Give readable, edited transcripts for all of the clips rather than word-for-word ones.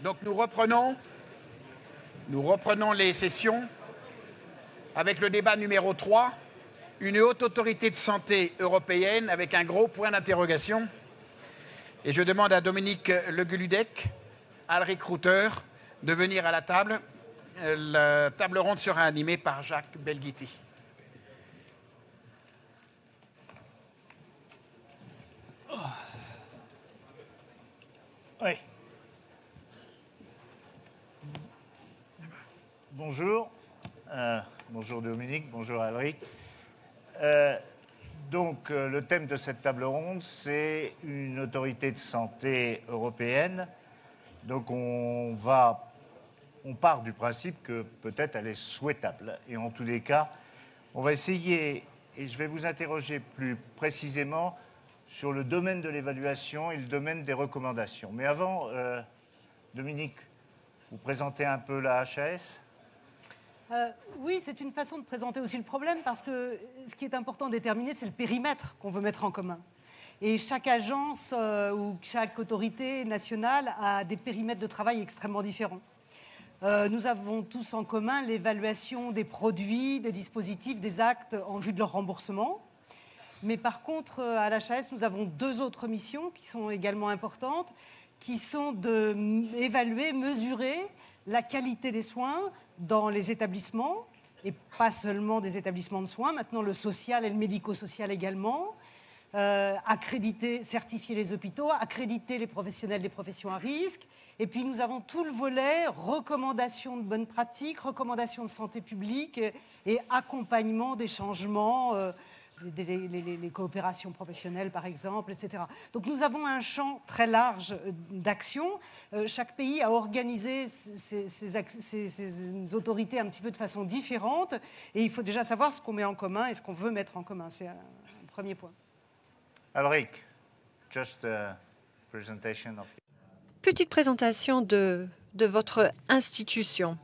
Donc nous reprenons les sessions avec le débat numéro 3, une haute autorité de santé européenne avec un gros point d'interrogation. Et je demande à Dominique Le Gulludec, Alric Ruther, de venir à la table. La table ronde sera animée par Jacques Belghiti. Oui. Bonjour. Bonjour Dominique, bonjour Alric. Donc le thème de cette table ronde, c'est une autorité de santé européenne. Donc on part du principe que peut-être elle est souhaitable. Et en tous les cas, on va essayer, et je vais vous interroger plus précisément sur le domaine de l'évaluation et le domaine des recommandations. Mais avant, Dominique, vous présentez un peu la HAS ? Oui, c'est une façon de présenter aussi le problème parce que ce qui est important de déterminer, c'est le périmètre qu'on veut mettre en commun. Et chaque agence ou chaque autorité nationale a des périmètres de travail extrêmement différents. Nous avons tous en commun l'évaluation des produits, des dispositifs, des actes en vue de leur remboursement. Mais par contre, à l'HAS, nous avons deux autres missions qui sont également importantes, qui sont d'évaluer, mesurer la qualité des soins dans les établissements, et pas seulement des établissements de soins, maintenant le social et le médico-social également, accréditer, certifier les hôpitaux, accréditer les professionnels des professions à risque, et puis nous avons tout le volet recommandations de bonnes pratiques, recommandations de santé publique et accompagnement des changements, les coopérations professionnelles, par exemple, etc. Donc nous avons un champ très large d'action. Chaque pays a organisé ses autorités un petit peu de façon différente. Et il faut déjà savoir ce qu'on met en commun et ce qu'on veut mettre en commun. C'est un premier point. Alric, just a presentation of... Petite présentation de votre institution.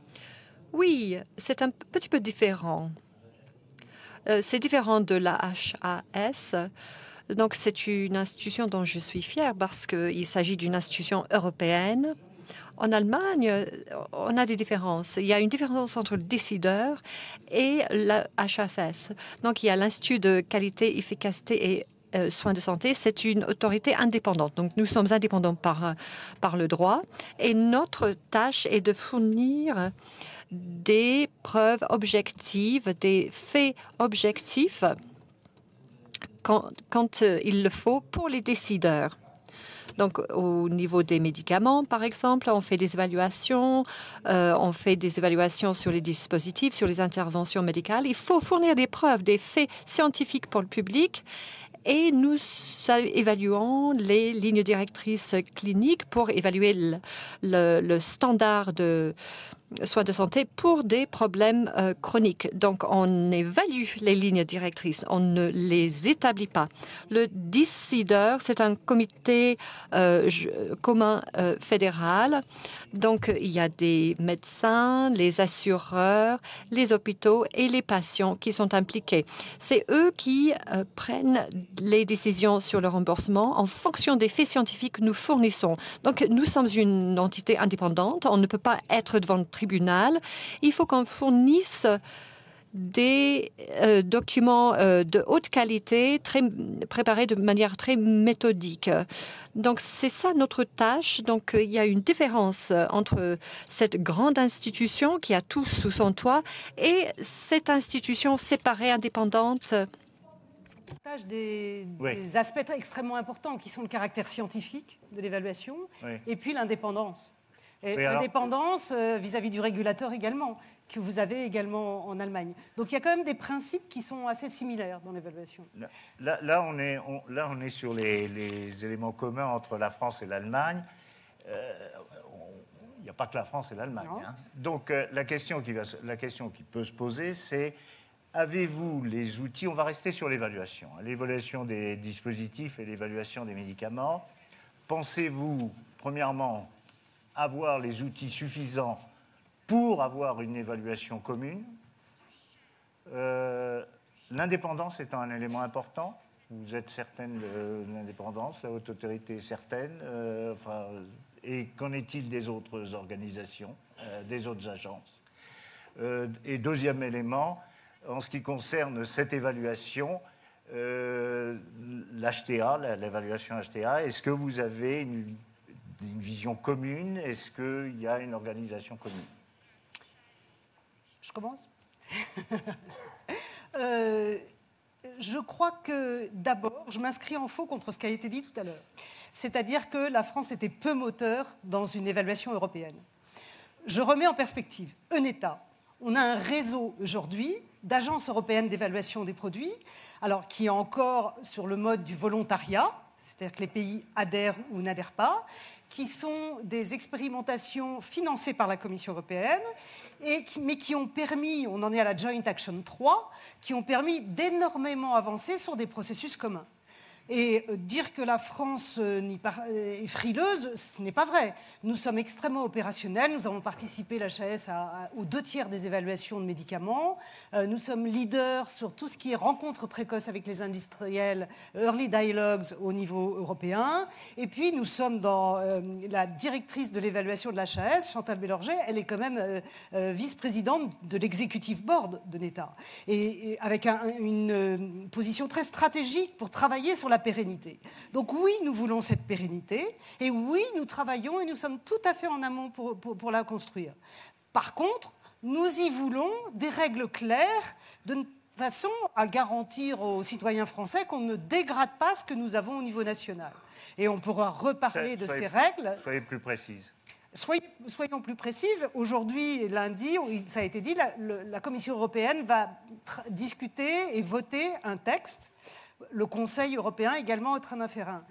Oui, c'est un petit peu différent. C'est différent de la HAS. Donc, c'est une institution dont je suis fière parce qu'il s'agit d'une institution européenne. En Allemagne, on a des différences. Il y a une différence entre le décideur et la HAS. Donc, il y a l'Institut de qualité, efficacité et soins de santé. C'est une autorité indépendante. Donc, nous sommes indépendants par le droit. Et notre tâche est de fournir des preuves objectives, des faits objectifs quand il le faut pour les décideurs. Donc, au niveau des médicaments, par exemple, on fait des évaluations sur les dispositifs, sur les interventions médicales. Il faut fournir des preuves, des faits scientifiques pour le public. Et nous évaluons les lignes directrices cliniques pour évaluer le standard de soins de santé pour des problèmes chroniques. Donc, on évalue les lignes directrices, on ne les établit pas. Le décideur, c'est un comité commun fédéral. Donc, il y a des médecins, les assureurs, les hôpitaux et les patients qui sont impliqués. C'est eux qui prennent les décisions sur le remboursement en fonction des faits scientifiques que nous fournissons. Donc, nous sommes une entité indépendante. On ne peut pas être devant le tribunal. Il faut qu'on fournisse des documents de haute qualité, préparés de manière très méthodique. Donc, c'est ça notre tâche. Donc, il y a une différence entre cette grande institution qui a tout sous son toit et cette institution séparée, indépendante. Des aspects extrêmement importants qui sont le caractère scientifique de l'évaluation et puis l'indépendance. Et l'indépendance vis-à-vis du régulateur également, que vous avez également en Allemagne. Donc il y a quand même des principes qui sont assez similaires dans l'évaluation. Là, on est sur les éléments communs entre la France et l'Allemagne. Il n'y a pas que la France et l'Allemagne. Hein. Donc la question qui peut se poser, c'est avez-vous les outils? On va rester sur l'évaluation. L'évaluation des dispositifs et l'évaluation des médicaments. Pensez-vous, premièrement, avoir les outils suffisants pour avoir une évaluation commune? L'indépendance étant un élément important. Vous êtes certaine de l'indépendance, la haute autorité est certaine. Et qu'en est-il des autres organisations, des autres agences? Et deuxième élément, en ce qui concerne cette évaluation, l'HTA, l'évaluation HTA, est-ce que vous avez une vision commune? Est-ce qu'il y a une organisation commune? Je commence. Je crois que d'abord, je m'inscris en faux contre ce qui a été dit tout à l'heure. C'est-à-dire que la France était peu moteur dans une évaluation européenne. Je remets en perspective un État. On a un réseau aujourd'hui d'agences européennes d'évaluation des produits, alors qui est encore sur le mode du volontariat, c'est-à-dire que les pays adhèrent ou n'adhèrent pas, qui sont des expérimentations financées par la Commission européenne, mais qui ont permis, on en est à la Joint Action 3, qui ont permis d'énormément avancer sur des processus communs. Et dire que la France est frileuse, ce n'est pas vrai. Nous sommes extrêmement opérationnels. Nous avons participé, l'HAS, aux 2/3 des évaluations de médicaments. Nous sommes leaders sur tout ce qui est rencontres précoces avec les industriels, early dialogues au niveau européen. Et puis, nous sommes dans la directrice de l'évaluation de l'HAS, Chantal Bélorgey. Elle est quand même vice-présidente de l'executive board de l'État. Et avec une position très stratégique pour travailler sur la pérennité. Donc oui, nous voulons cette pérennité, et oui, nous travaillons et nous sommes tout à fait en amont pour la construire. Par contre, nous y voulons des règles claires de façon à garantir aux citoyens français qu'on ne dégrade pas ce que nous avons au niveau national. Et on pourra reparler de ces règles. Soyez plus précise. Soyons plus précises. Aujourd'hui, lundi, ça a été dit, la Commission européenne va discuter et voter un texte. Le Conseil européen également est en train d'en faire un.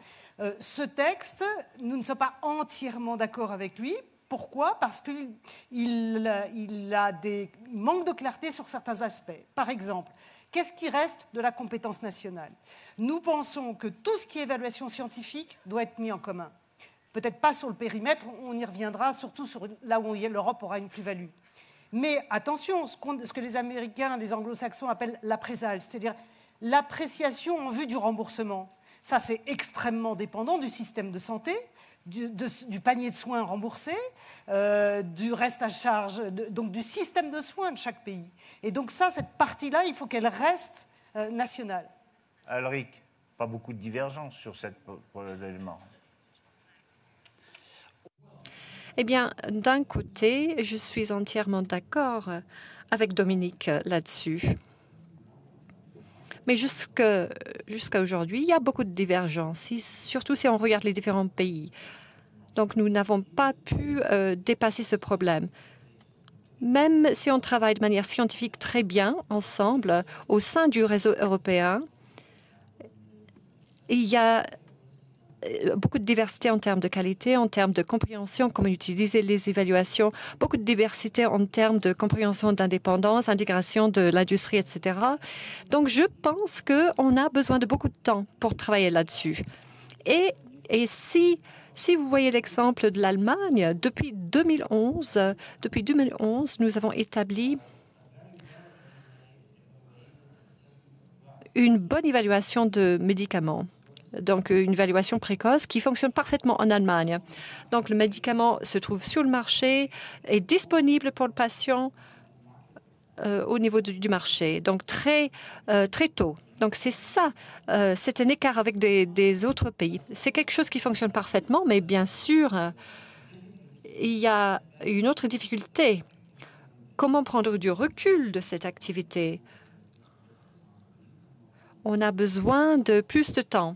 Ce texte, nous ne sommes pas entièrement d'accord avec lui. Pourquoi? Parce qu'il manque de clarté sur certains aspects. Par exemple, qu'est-ce qui reste de la compétence nationale? Nous pensons que tout ce qui est évaluation scientifique doit être mis en commun. Peut-être pas sur le périmètre, on y reviendra, surtout sur là où l'Europe aura une plus-value. Mais attention, ce que les Américains, les Anglo-Saxons appellent l'appraisal, c'est-à-dire l'appréciation en vue du remboursement. Ça, c'est extrêmement dépendant du système de santé, du panier de soins remboursé, du reste à charge, donc du système de soins de chaque pays. Et donc ça, cette partie-là, il faut qu'elle reste nationale. Alric, pas beaucoup de divergence sur cet élément. Eh bien, d'un côté, je suis entièrement d'accord avec Dominique là-dessus. Mais jusqu'à aujourd'hui, il y a beaucoup de divergences, surtout si on regarde les différents pays. Donc, nous n'avons pas pu dépasser ce problème. Même si on travaille de manière scientifique très bien ensemble au sein du réseau européen, il y a beaucoup de diversité en termes de qualité, en termes de compréhension, comment utiliser les évaluations, beaucoup de diversité en termes de compréhension d'indépendance, intégration de l'industrie, etc. Donc, je pense qu'on a besoin de beaucoup de temps pour travailler là-dessus. Et si vous voyez l'exemple de l'Allemagne, depuis 2011, nous avons établi une bonne évaluation de médicaments. Donc, une évaluation précoce qui fonctionne parfaitement en Allemagne. Donc, le médicament se trouve sur le marché, est disponible pour le patient au niveau du marché, donc très tôt. Donc, c'est ça, c'est un écart avec des autres pays. C'est quelque chose qui fonctionne parfaitement, mais bien sûr, il y a une autre difficulté. Comment prendre du recul de cette activité? On a besoin de plus de temps.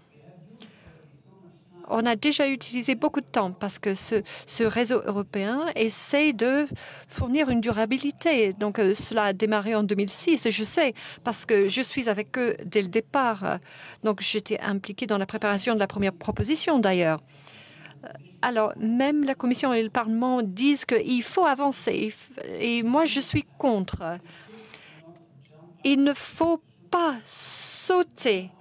On a déjà utilisé beaucoup de temps parce que ce réseau européen essaie de fournir une durabilité. Donc, cela a démarré en 2006, je sais, parce que je suis avec eux dès le départ. Donc, j'étais impliquée dans la préparation de la première proposition, d'ailleurs. Alors, même la Commission et le Parlement disent qu'il faut avancer. Et moi, je suis contre. Il ne faut pas sauter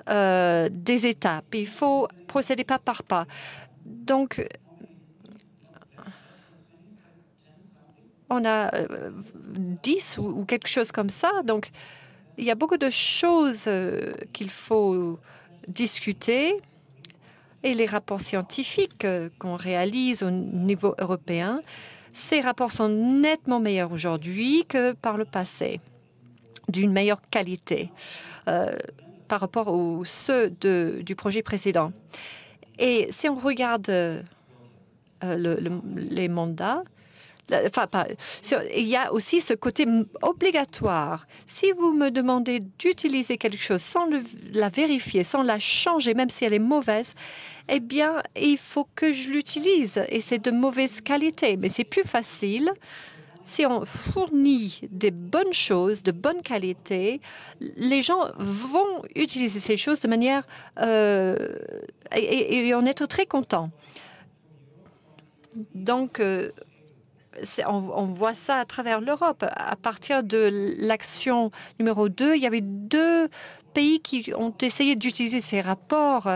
des étapes. Il faut procéder pas par pas. Donc, on a 10 ou quelque chose comme ça. Donc, il y a beaucoup de choses qu'il faut discuter. Et les rapports scientifiques qu'on réalise au niveau européen, ces rapports sont nettement meilleurs aujourd'hui que par le passé, d'une meilleure qualité par rapport aux ceux du projet précédent. Et si on regarde les mandats, il y a aussi ce côté obligatoire. Si vous me demandez d'utiliser quelque chose sans la vérifier, sans la changer, même si elle est mauvaise, eh bien, il faut que je l'utilise. Et c'est de mauvaise qualité. Mais c'est plus facile si on fournit des bonnes choses, de bonne qualité. Les gens vont utiliser ces choses de manière... et en être très contents. Donc... on voit ça à travers l'Europe. À partir de l'action numéro 2, il y avait 2 pays qui ont essayé d'utiliser ces rapports.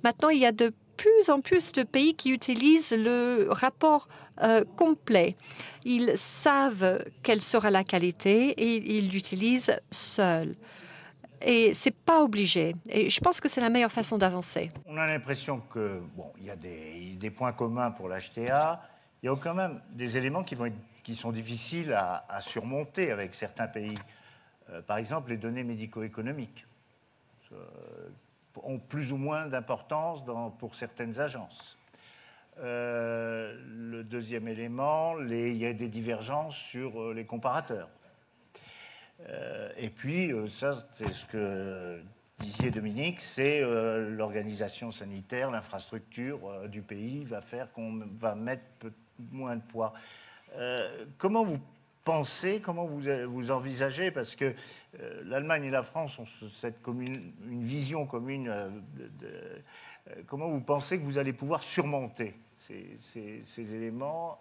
Maintenant, il y a de plus en plus de pays qui utilisent le rapport complet. Ils savent quelle sera la qualité et ils l'utilisent seuls. Et c'est pas obligé. Et je pense que c'est la meilleure façon d'avancer. On a l'impression que il y a des points communs pour l'HTA. Il y a quand même des éléments qui sont difficiles à surmonter avec certains pays. Par exemple, les données médico-économiques ont plus ou moins d'importance pour certaines agences. Le deuxième élément, il y a des divergences sur les comparateurs. Et puis, ça, c'est ce que disiez, Dominique, c'est l'organisation sanitaire, l'infrastructure du pays va faire qu'on va mettre moins de poids. Comment vous pensez, comment vous envisagez, parce que l'Allemagne et la France ont une vision commune, comment vous pensez que vous allez pouvoir surmonter ces éléments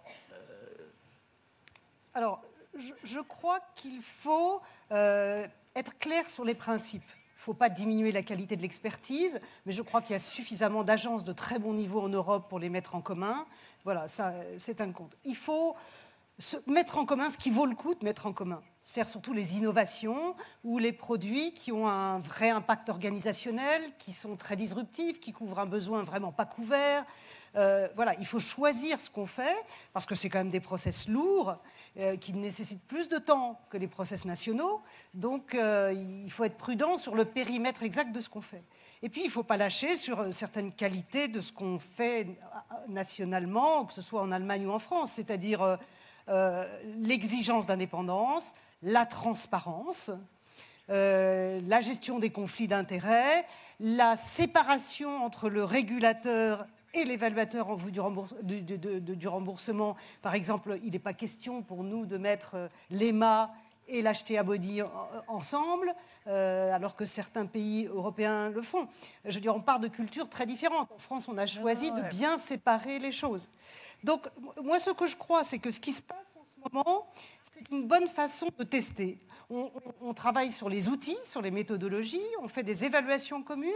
Alors, je crois qu'il faut être clair sur les principes. Il ne faut pas diminuer la qualité de l'expertise, mais je crois qu'il y a suffisamment d'agences de très bon niveau en Europe pour les mettre en commun. Voilà, ça, c'est un compte. Il faut mettre en commun ce qui vaut le coup de mettre en commun. C'est-à-dire surtout les innovations ou les produits qui ont un vrai impact organisationnel, qui sont très disruptifs, qui couvrent un besoin vraiment pas couvert. Voilà, il faut choisir ce qu'on fait, parce que c'est quand même des process lourds, qui nécessitent plus de temps que les process nationaux. Donc, il faut être prudent sur le périmètre exact de ce qu'on fait. Et puis, il ne faut pas lâcher sur certaines qualités de ce qu'on fait nationalement, que ce soit en Allemagne ou en France, c'est-à-dire l'exigence d'indépendance, la transparence, la gestion des conflits d'intérêts, la séparation entre le régulateur et l'évaluateur en vue du remboursement. Par exemple, il n'est pas question pour nous de mettre l'EMA et l'HTA Body ensemble, alors que certains pays européens le font. Je veux dire, on part de cultures très différentes. En France, on a choisi de bien séparer les choses. Donc, moi, ce que je crois, c'est que ce qui se passe en ce moment, c'est une bonne façon de tester. On travaille sur les outils, sur les méthodologies, on fait des évaluations communes,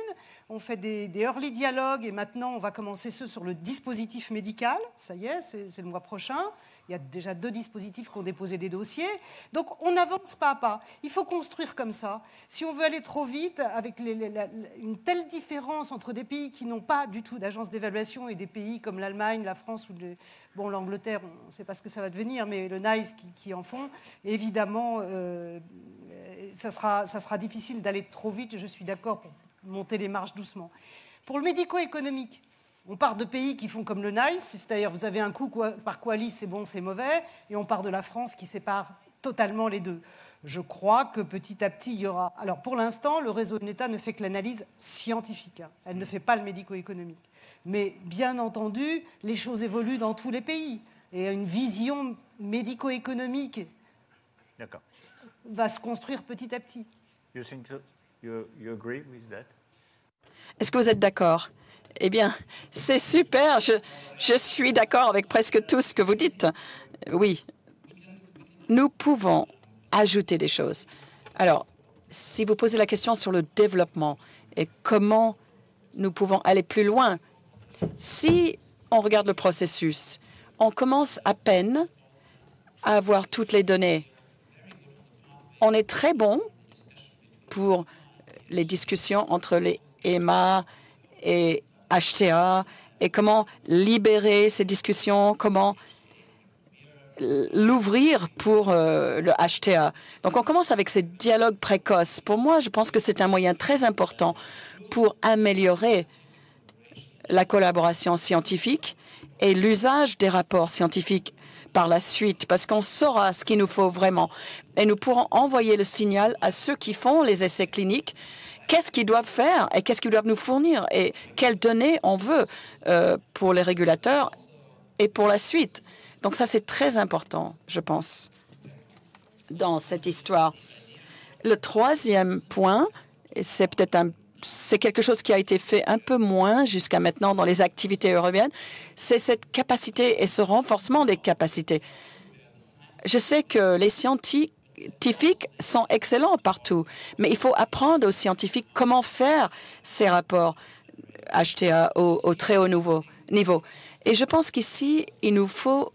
on fait des early dialogues, et maintenant, on va commencer ceux sur le dispositif médical. Ça y est, c'est le mois prochain. Il y a déjà 2 dispositifs qui ont déposé des dossiers. Donc, on avance pas à pas. Il faut construire comme ça. Si on veut aller trop vite, avec une telle différence entre des pays qui n'ont pas du tout d'agence d'évaluation et des pays comme l'Allemagne, la France ou l'Angleterre, on ne sait pas ce que ça va devenir, mais le NICE qui en font, évidemment, ça sera difficile d'aller trop vite. Je suis d'accord pour monter les marches doucement. Pour le médico-économique, on part de pays qui font comme le NICE, c'est-à-dire vous avez un coup par Qualis, c'est bon, c'est mauvais, et on part de la France qui sépare totalement les deux. Je crois que petit à petit, il y aura... Alors, pour l'instant, le réseau de l'État ne fait que l'analyse scientifique. Elle ne fait pas le médico-économique. Mais, bien entendu, les choses évoluent dans tous les pays. Et une vision médico-économique va se construire petit à petit. You agree with that? Est-ce que vous êtes d'accord? Eh bien, c'est super. Je suis d'accord avec presque tout ce que vous dites. Oui, nous pouvons ajouter des choses. Alors, si vous posez la question sur le développement et comment nous pouvons aller plus loin, si on regarde le processus, on commence à peine à avoir toutes les données. On est très bon pour les discussions entre les EMA et HTA et comment libérer ces discussions, comment l'ouvrir pour le HTA. Donc, on commence avec ces dialogues précoces. Pour moi, je pense que c'est un moyen très important pour améliorer la collaboration scientifique et l'usage des rapports scientifiques par la suite, parce qu'on saura ce qu'il nous faut vraiment. Et nous pourrons envoyer le signal à ceux qui font les essais cliniques, qu'est-ce qu'ils doivent faire et qu'est-ce qu'ils doivent nous fournir et quelles données on veut pour les régulateurs et pour la suite. Donc ça, c'est très important, je pense, dans cette histoire. Le troisième point, c'est peut-être c'est quelque chose qui a été fait un peu moins jusqu'à maintenant dans les activités européennes, c'est cette capacité et ce renforcement des capacités. Je sais que les scientifiques sont excellents partout, mais il faut apprendre aux scientifiques comment faire ces rapports HTA au très haut niveau. Et je pense qu'ici, il ne faut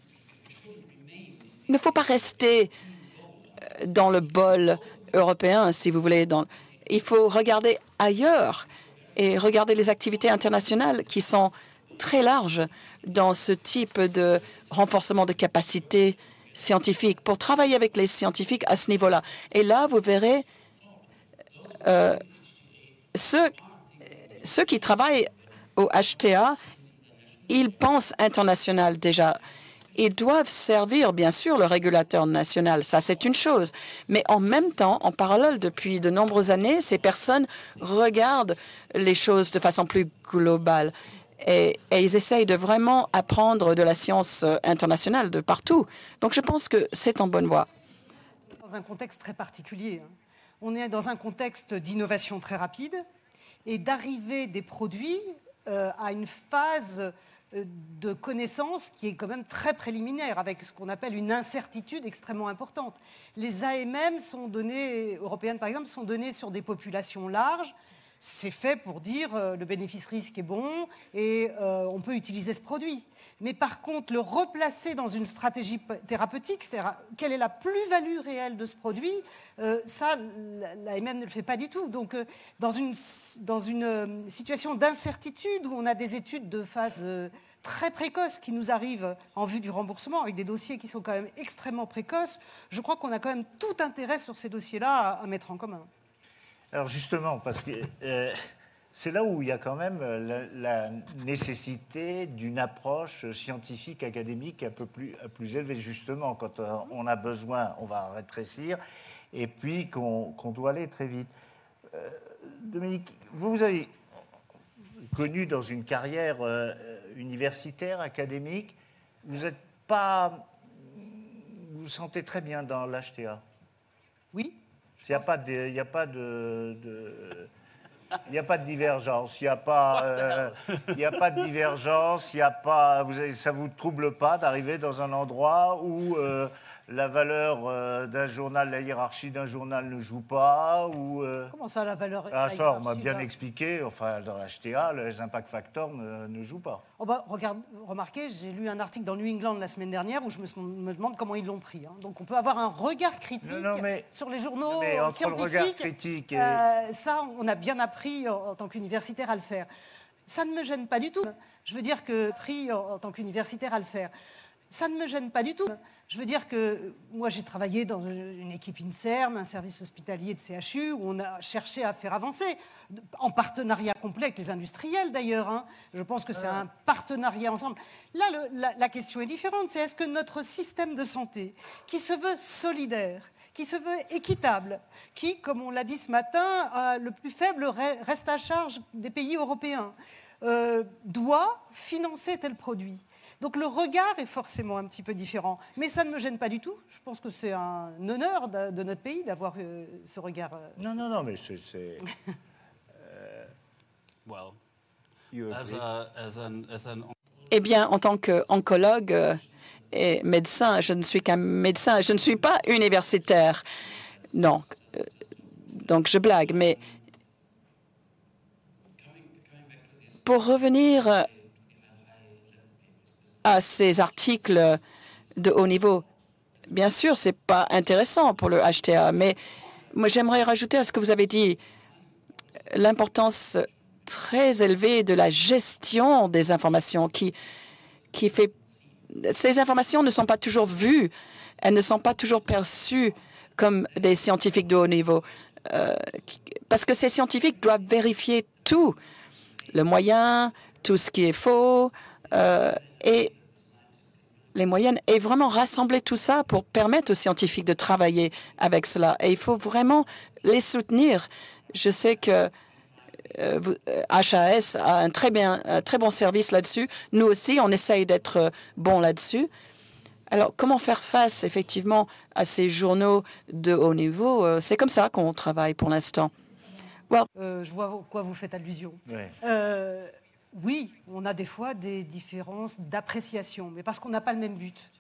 pas rester dans le bol européen, si vous voulez. Il faut regarder ailleurs et regarder les activités internationales qui sont très larges dans ce type de renforcement de capacité scientifique pour travailler avec les scientifiques à ce niveau-là. Et là, vous verrez ceux qui travaillent au HTA, ils pensent international déjà. Ils doivent servir, bien sûr, le régulateur national. Ça, c'est une chose. Mais en même temps, en parallèle, depuis de nombreuses années, ces personnes regardent les choses de façon plus globale. Et ils essayent de vraiment apprendre de la science internationale de partout. Donc, je pense que c'est en bonne voie. Dans un contexte très particulier. On est dans un contexte d'innovation très rapide et d'arrivée des produits à une phase de connaissance qui est quand même très préliminaire, avec ce qu'on appelle une incertitude extrêmement importante. Les AMM sont données, européennes par exemple, sont données sur des populations larges. C'est fait pour dire le bénéfice-risque est bon et on peut utiliser ce produit. Mais par contre, le replacer dans une stratégie thérapeutique, c'est-à-dire quelle est la plus-value réelle de ce produit, ça, l'AMM ne le fait pas du tout. Donc, dans une situation d'incertitude où on a des études de phase très précoces qui nous arrivent en vue du remboursement, avec des dossiers qui sont quand même extrêmement précoces, je crois qu'on a quand même tout intérêt sur ces dossiers-là à mettre en commun. Alors justement, parce que c'est là où il y a quand même la nécessité d'une approche scientifique, académique un peu plus élevée. Justement, quand on a besoin, on va rétrécir, et puis qu'on doit aller très vite. Dominique, vous avez connu dans une carrière universitaire, académique, vous vous sentez très bien dans l'HTA? Oui. Il n'y a pas de divergence, il n'y a pas de divergence, ça vous trouble pas d'arriver dans un endroit où la valeur d'un journal, la hiérarchie d'un journal ne joue pas, ou comment ça, la valeur? Ça, on m'a bien expliqué. Enfin, dans l'HTA, les impact factors ne jouent pas. Oh bah, remarquez, j'ai lu un article dans New England la semaine dernière où je me demande comment ils l'ont pris. Hein. Donc on peut avoir un regard critique sur les journaux scientifiques. Le regard critique ça, on a bien appris en tant qu'universitaire à le faire. Ça ne me gêne pas du tout. Je veux dire que appris en tant qu'universitaire à le faire. Ça ne me gêne pas du tout. Je veux dire que moi, j'ai travaillé dans une équipe INSERM, un service hospitalier de CHU, où on a cherché à faire avancer, en partenariat complet avec les industriels d'ailleurs. Hein. Je pense que c'est un partenariat ensemble. Là, la question est différente. C'est est-ce que notre système de santé, qui se veut solidaire, qui se veut équitable, qui, comme on l'a dit ce matin, a le plus faible reste à charge des pays européens, doit financer tel produit. Donc le regard est forcément un petit peu différent. Mais ça ne me gêne pas du tout. Je pense que c'est un honneur de notre pays d'avoir ce regard. Non, mais c'est... Eh bien, en tant qu'oncologue et médecin, je ne suis qu'un médecin. Je ne suis pas universitaire. Non. Donc je blague, mais pour revenir à ces articles de haut niveau. Bien sûr, ce n'est pas intéressant pour le HTA, mais moi, j'aimerais rajouter à ce que vous avez dit l'importance très élevé de la gestion des informations qui fait... Ces informations ne sont pas toujours vues, elles ne sont pas toujours perçues comme des scientifiques de haut niveau, parce que ces scientifiques doivent vérifier tout, le moyen, tout ce qui est faux, et les moyennes, et vraiment rassembler tout ça pour permettre aux scientifiques de travailler avec cela. Et il faut vraiment les soutenir. Je sais que HAS a un très bon service là-dessus. Nous aussi, on essaye d'être bons là-dessus. Alors, comment faire face, effectivement, à ces journaux de haut niveau? C'est comme ça qu'on travaille pour l'instant. Je vois à quoi vous faites allusion. Ouais. Oui, on a des fois des différences d'appréciation, mais parce qu'on n'a pas le même but.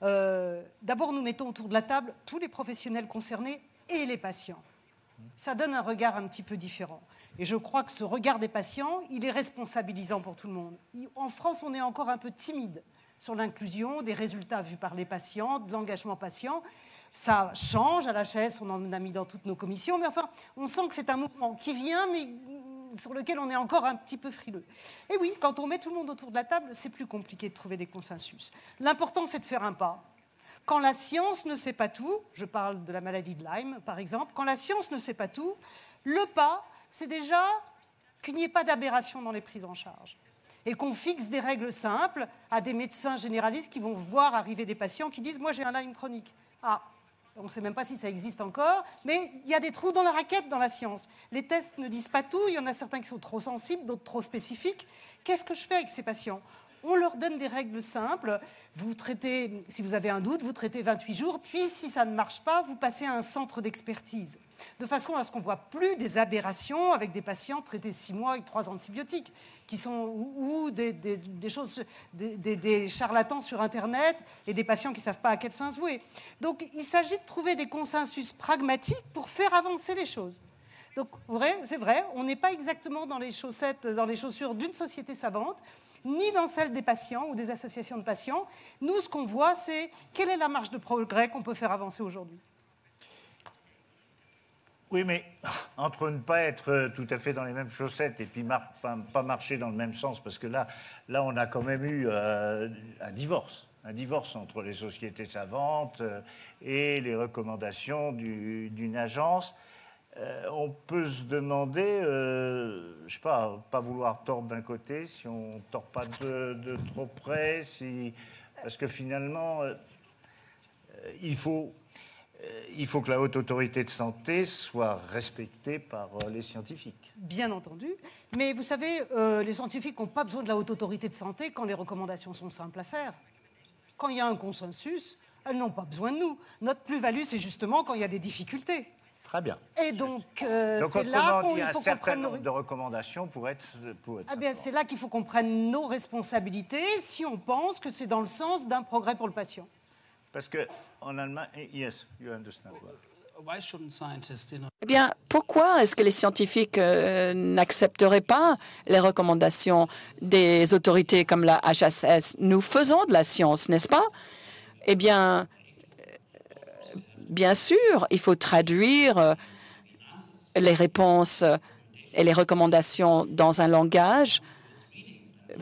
D'abord, nous mettons autour de la table tous les professionnels concernés et les patients. Ça donne un regard un petit peu différent. Et je crois que ce regard des patients, il est responsabilisant pour tout le monde. En France, on est encore un peu timide sur l'inclusion, des résultats vus par les patients, de l'engagement patient. Ça change, à l'HAS, on en a mis dans toutes nos commissions, mais enfin, on sent que c'est un mouvement qui vient, mais sur lequel on est encore un petit peu frileux. Et oui, quand on met tout le monde autour de la table, c'est plus compliqué de trouver des consensus. L'important, c'est de faire un pas. Quand la science ne sait pas tout, je parle de la maladie de Lyme, par exemple, quand la science ne sait pas tout, le pas, c'est déjà qu'il n'y ait pas d'aberration dans les prises en charge. Et qu'on fixe des règles simples à des médecins généralistes qui vont voir arriver des patients qui disent « moi j'ai un Lyme chronique ». Ah, on ne sait même pas si ça existe encore, mais il y a des trous dans la raquette dans la science. Les tests ne disent pas tout, il y en a certains qui sont trop sensibles, d'autres trop spécifiques. Qu'est-ce que je fais avec ces patients ? On leur donne des règles simples. Vous traitez, si vous avez un doute, vous traitez 28 jours, puis si ça ne marche pas, vous passez à un centre d'expertise. De façon à ce qu'on ne voit plus des aberrations avec des patients traités 6 mois avec 3 antibiotiques, qui sont, ou des choses, des charlatans sur Internet et des patients qui ne savent pas à quel sens vouer. Donc il s'agit de trouver des consensus pragmatiques pour faire avancer les choses. Donc c'est vrai, on n'est pas exactement dans les chaussettes, dans les chaussures d'une société savante, ni dans celle des patients ou des associations de patients. Nous, ce qu'on voit, c'est quelle est la marge de progrès qu'on peut faire avancer aujourd'hui. Oui, mais entre ne pas être tout à fait dans les mêmes chaussettes et puis pas marcher dans le même sens, parce que là on a quand même eu un divorce entre les sociétés savantes et les recommandations d'une agence. On peut se demander, je ne sais pas vouloir tordre d'un côté, si on ne tord pas de trop près, parce que finalement, il faut que la haute autorité de santé soit respectée par les scientifiques. Bien entendu, mais vous savez, les scientifiques n'ont pas besoin de la haute autorité de santé quand les recommandations sont simples à faire. Quand il y a un consensus, elles n'ont pas besoin de nous. Notre plus-value, c'est justement quand il y a des difficultés. Très bien. Et donc c'est là qu'il faut un certain nombre de recommandations pour être c'est là qu'il faut qu'on prenne nos responsabilités si on pense que c'est dans le sens d'un progrès pour le patient. Parce qu'en Allemagne, yes, you understand. Eh bien, pourquoi est-ce que les scientifiques n'accepteraient pas les recommandations des autorités comme la HAS? Nous faisons de la science, n'est-ce pas? Eh bien, bien sûr, il faut traduire les réponses et les recommandations dans un langage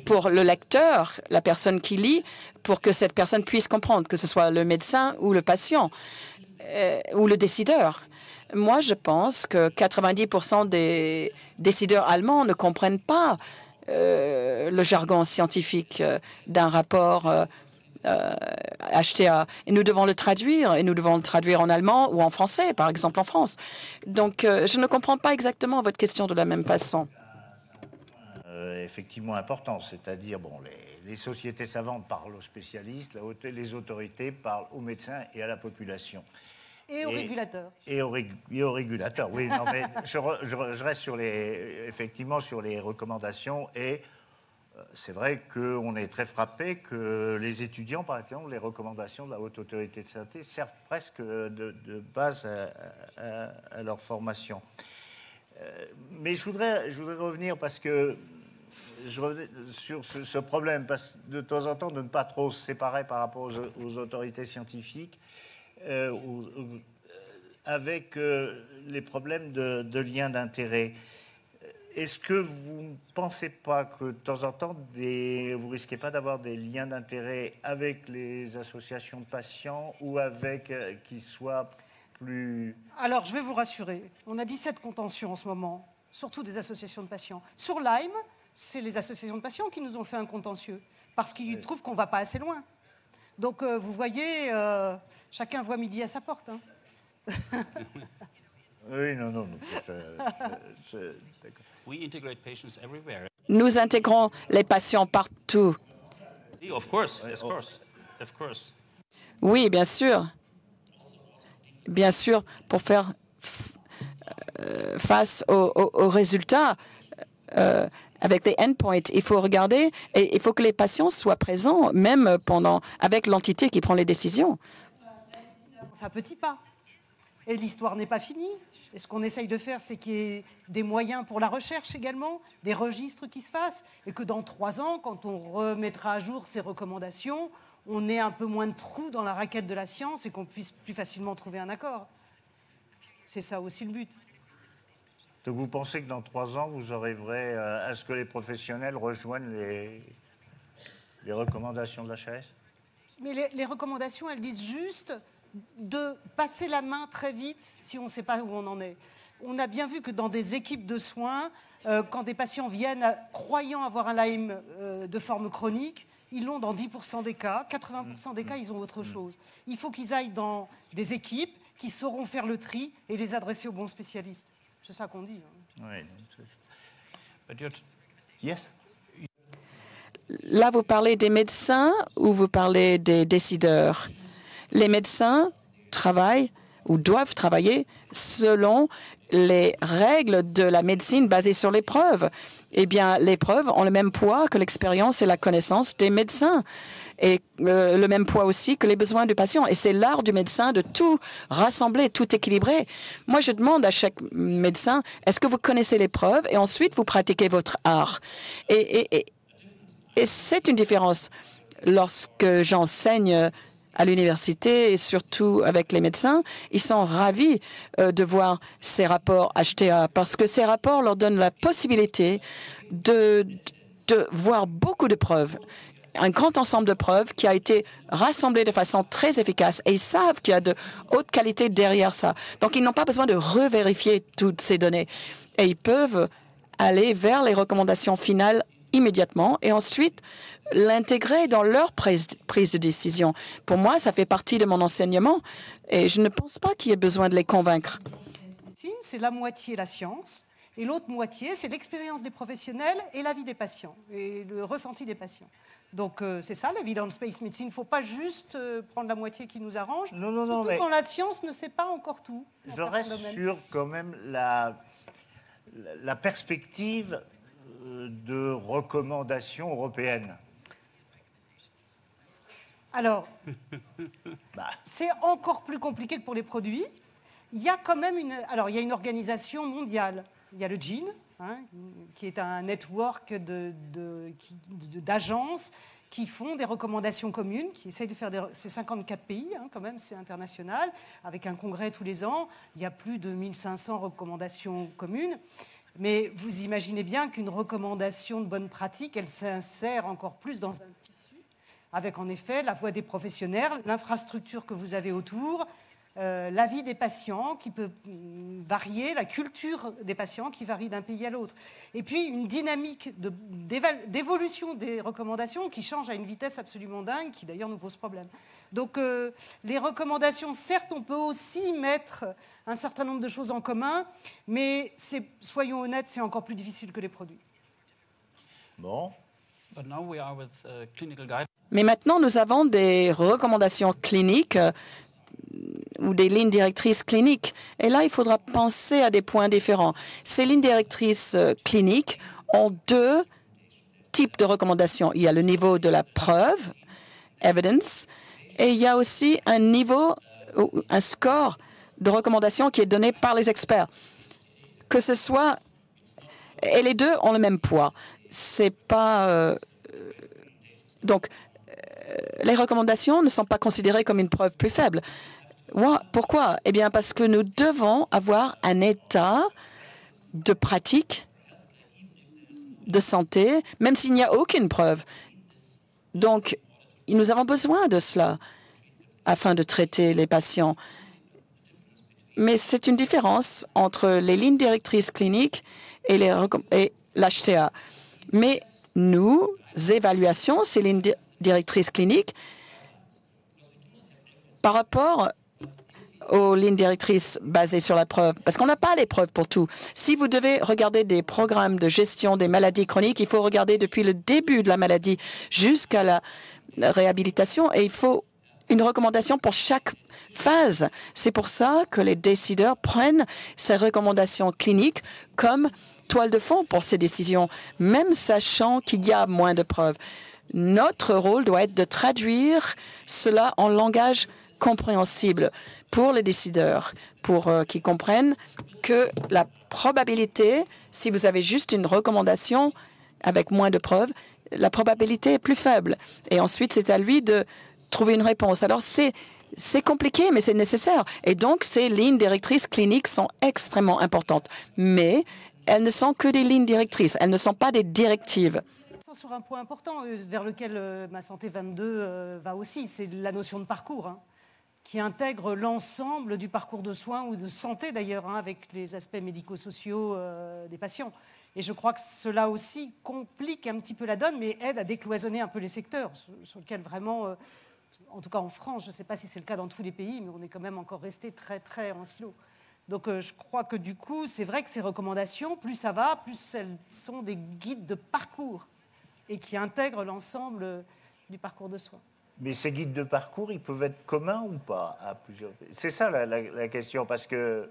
pour le lecteur, la personne qui lit, pour que cette personne puisse comprendre, que ce soit le médecin ou le patient ou le décideur. Moi, je pense que 90% des décideurs allemands ne comprennent pas le jargon scientifique d'un rapport HTA. Et nous devons le traduire, et nous devons le traduire en allemand ou en français, par exemple en France. Donc, je ne comprends pas exactement votre question de la même façon. Effectivement important, c'est-à-dire, bon, les sociétés savantes parlent aux spécialistes, les autorités parlent aux médecins et à la population. Et aux régulateurs. Et aux régulateurs, oui. Non, mais je reste effectivement sur les recommandations et c'est vrai qu'on est très frappé que les étudiants, par exemple, les recommandations de la Haute Autorité de Santé servent presque de base à leur formation. Mais je voudrais revenir parce que sur ce problème, parce que de temps en temps, de ne pas trop se séparer par rapport aux autorités scientifiques, avec les problèmes de lien d'intérêt. est-ce que vous ne pensez pas que de temps en temps, vous risquez pas d'avoir des liens d'intérêt avec les associations de patients ou avec qui soient plus... Alors, je vais vous rassurer. On a 17 contentieux en ce moment, surtout des associations de patients. Sur Lyme, c'est les associations de patients qui nous ont fait un contentieux, parce qu'ils trouvent qu'on ne va pas assez loin. Donc, vous voyez, chacun voit midi à sa porte. Hein. Oui, non. We integrate patients everywhere. Nous intégrons les patients partout. Of course, of course. Oui, bien sûr. Bien sûr, pour faire face aux résultats avec des endpoints, il faut regarder et il faut que les patients soient présents, même avec l'entité qui prend les décisions. C'est un petit pas. Et l'histoire n'est pas finie. Et ce qu'on essaye de faire, c'est qu'il y ait des moyens pour la recherche également, des registres qui se fassent, et que dans 3 ans, quand on remettra à jour ces recommandations, on ait un peu moins de trous dans la raquette de la science et qu'on puisse plus facilement trouver un accord. C'est ça aussi le but. Donc vous pensez que dans 3 ans, vous arriverez à ce que les professionnels rejoignent les recommandations de la HAS? Mais les recommandations, elles disent juste de passer la main très vite si on ne sait pas où on en est. On a bien vu que dans des équipes de soins, quand des patients viennent croyant avoir un Lyme de forme chronique, ils l'ont dans 10% des cas, 80% des cas, ils ont autre chose. Il faut qu'ils aillent dans des équipes qui sauront faire le tri et les adresser aux bons spécialistes. C'est ça qu'on dit. Hein. Oui. Yes. Là, vous parlez des médecins ou vous parlez des décideurs? Les médecins travaillent ou doivent travailler selon les règles de la médecine basées sur les preuves. Eh bien, les preuves ont le même poids que l'expérience et la connaissance des médecins et le même poids aussi que les besoins du patient. Et c'est l'art du médecin de tout rassembler, tout équilibrer. Moi, je demande à chaque médecin, est-ce que vous connaissez les preuves? Et ensuite, vous pratiquez votre art. Et c'est une différence. Lorsque j'enseigne à l'université et surtout avec les médecins, ils sont ravis de voir ces rapports HTA parce que ces rapports leur donnent la possibilité de voir beaucoup de preuves, un grand ensemble de preuves qui a été rassemblé de façon très efficace et ils savent qu'il y a de haute qualité derrière ça. Donc, ils n'ont pas besoin de revérifier toutes ces données et ils peuvent aller vers les recommandations finales immédiatement et ensuite l'intégrer dans leur prise de décision. Pour moi, ça fait partie de mon enseignement et je ne pense pas qu'il y ait besoin de les convaincre. C'est la moitié la science et l'autre moitié, c'est l'expérience des professionnels et la vie des patients et le ressenti des patients. Donc, c'est ça l'evidence-based medicine. Il ne faut pas juste prendre la moitié qui nous arrange, surtout quand la science ne sait pas encore tout. Je reste sur quand même la perspective de recommandations européennes. Alors, c'est encore plus compliqué que pour les produits. Il y a quand même il y a une organisation mondiale. Il y a le GIN, qui est un network d'agences qui font des recommandations communes, qui essayent de faire c'est 54 pays, quand même, c'est international, avec un congrès tous les ans. Il y a plus de 1500 recommandations communes. Mais vous imaginez bien qu'une recommandation de bonne pratique, elle s'insère encore plus dans un tissu, avec en effet la voix des professionnels, l'infrastructure que vous avez autour, l'avis des patients qui peut varier, la culture des patients qui varie d'un pays à l'autre. Et puis une dynamique d'évolution des recommandations qui change à une vitesse absolument dingue, qui d'ailleurs nous pose problème. Donc les recommandations, certes, on peut aussi mettre un certain nombre de choses en commun, mais soyons honnêtes, c'est encore plus difficile que les produits. Bon. Mais maintenant, nous avons des recommandations cliniques ou des lignes directrices cliniques. Et là, il faudra penser à des points différents. Ces lignes directrices cliniques ont 2 types de recommandations. Il y a le niveau de la preuve, evidence, et il y a aussi un niveau, un score de recommandation qui est donné par les experts. Que ce soit... Et les 2 ont le même poids. C'est pas... Donc, les recommandations ne sont pas considérées comme une preuve plus faible. Pourquoi? Eh bien, parce que nous devons avoir un état de pratique de santé, même s'il n'y a aucune preuve. Donc, nous avons besoin de cela afin de traiter les patients. Mais c'est une différence entre les lignes directrices cliniques et l'HTA. Mais nous évaluons ces lignes directrices cliniques par rapport aux lignes directrices basées sur la preuve, parce qu'on n'a pas les preuves pour tout. Si vous devez regarder des programmes de gestion des maladies chroniques, il faut regarder depuis le début de la maladie jusqu'à la réhabilitation et il faut une recommandation pour chaque phase. C'est pour ça que les décideurs prennent ces recommandations cliniques comme toile de fond pour ces décisions, même sachant qu'il y a moins de preuves. Notre rôle doit être de traduire cela en langage compréhensible pour les décideurs, pour qu'ils comprennent que la probabilité, si vous avez juste une recommandation avec moins de preuves, la probabilité est plus faible. Et ensuite, c'est à lui de trouver une réponse. Alors, c'est compliqué, mais c'est nécessaire. Et donc, ces lignes directrices cliniques sont extrêmement importantes. Mais elles ne sont que des lignes directrices. Elles ne sont pas des directives. Sur un point important vers lequel Ma Santé 22 va aussi, c'est la notion de parcours, qui intègre l'ensemble du parcours de soins ou de santé d'ailleurs, avec les aspects médico-sociaux des patients. Et je crois que cela aussi complique un petit peu la donne, mais aide à décloisonner un peu les secteurs, sur lesquels vraiment, en tout cas en France, je ne sais pas si c'est le cas dans tous les pays, mais on est quand même encore resté très, très en silo. Donc je crois que du coup, c'est vrai que ces recommandations, plus ça va, plus elles sont des guides de parcours et qui intègrent l'ensemble du parcours de soins. Mais ces guides de parcours, ils peuvent être communs ou pas à plusieurs... C'est ça la question, parce que...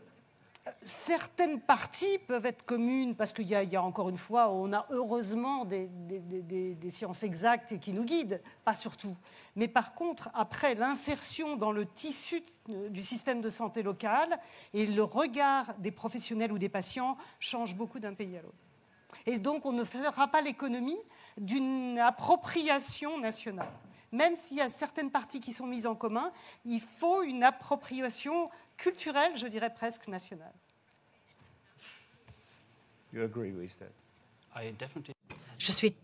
Certaines parties peuvent être communes, parce qu'il y a encore une fois, on a heureusement des sciences exactes et qui nous guident, pas surtout. Mais par contre, après, l'insertion dans le tissu du système de santé local et le regard des professionnels ou des patients change beaucoup d'un pays à l'autre. Et donc, on ne fera pas l'économie d'une appropriation nationale. Même s'il y a certaines parties qui sont mises en commun, il faut une appropriation culturelle, je dirais presque nationale. You agree with that? Je suis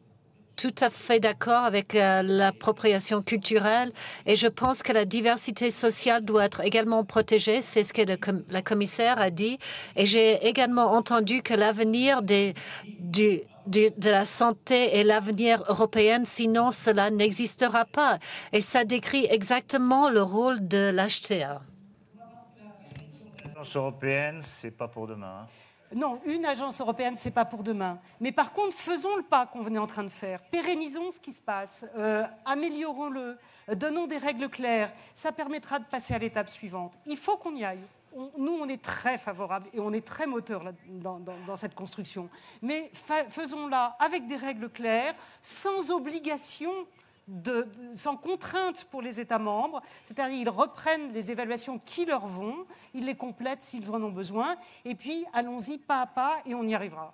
tout à fait d'accord avec l'appropriation culturelle et je pense que la diversité sociale doit être également protégée. C'est ce que la commissaire a dit. Et j'ai également entendu que l'avenir de la santé est l'avenir européen, sinon cela n'existera pas. Et ça décrit exactement le rôle de l'HTA. L'agence européenne, c'est pas pour demain. Non, une agence européenne, c'est pas pour demain. Mais par contre, faisons le pas qu'on est en train de faire. Pérennisons ce qui se passe, améliorons-le, donnons des règles claires. Ça permettra de passer à l'étape suivante. Il faut qu'on y aille. Nous, on est très favorables et on est très moteurs dans cette construction. Mais faisons-la avec des règles claires, sans obligation, sans contrainte pour les États membres. C'est-à-dire qu'ils reprennent les évaluations qui leur vont, ils les complètent s'ils en ont besoin, et puis allons-y pas à pas et on y arrivera.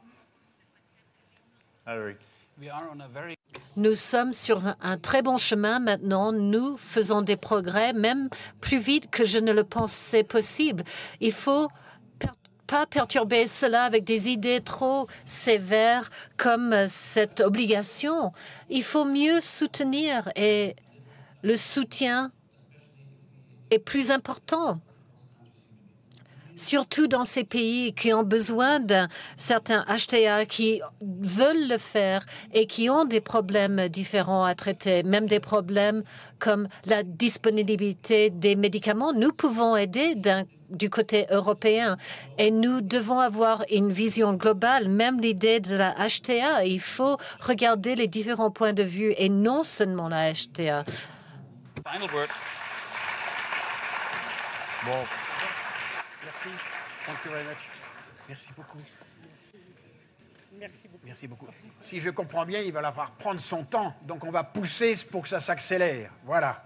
Nous sommes sur un très bon chemin maintenant. Nous faisons des progrès, même plus vite que je ne le pensais possible. Il faut pas perturber cela avec des idées trop sévères comme cette obligation. Il faut mieux soutenir et le soutien est plus important. Surtout dans ces pays qui ont besoin d'un certain HTA, qui veulent le faire et qui ont des problèmes différents à traiter, même des problèmes comme la disponibilité des médicaments. Nous pouvons aider du côté européen et nous devons avoir une vision globale, même l'idée de la HTA. Il faut regarder les différents points de vue et non seulement la HTA. Final word. Bon. Merci. Thank you very much. Merci beaucoup. Merci beaucoup. Merci beaucoup. Si je comprends bien, il va falloir prendre son temps. Donc on va pousser pour que ça s'accélère. Voilà.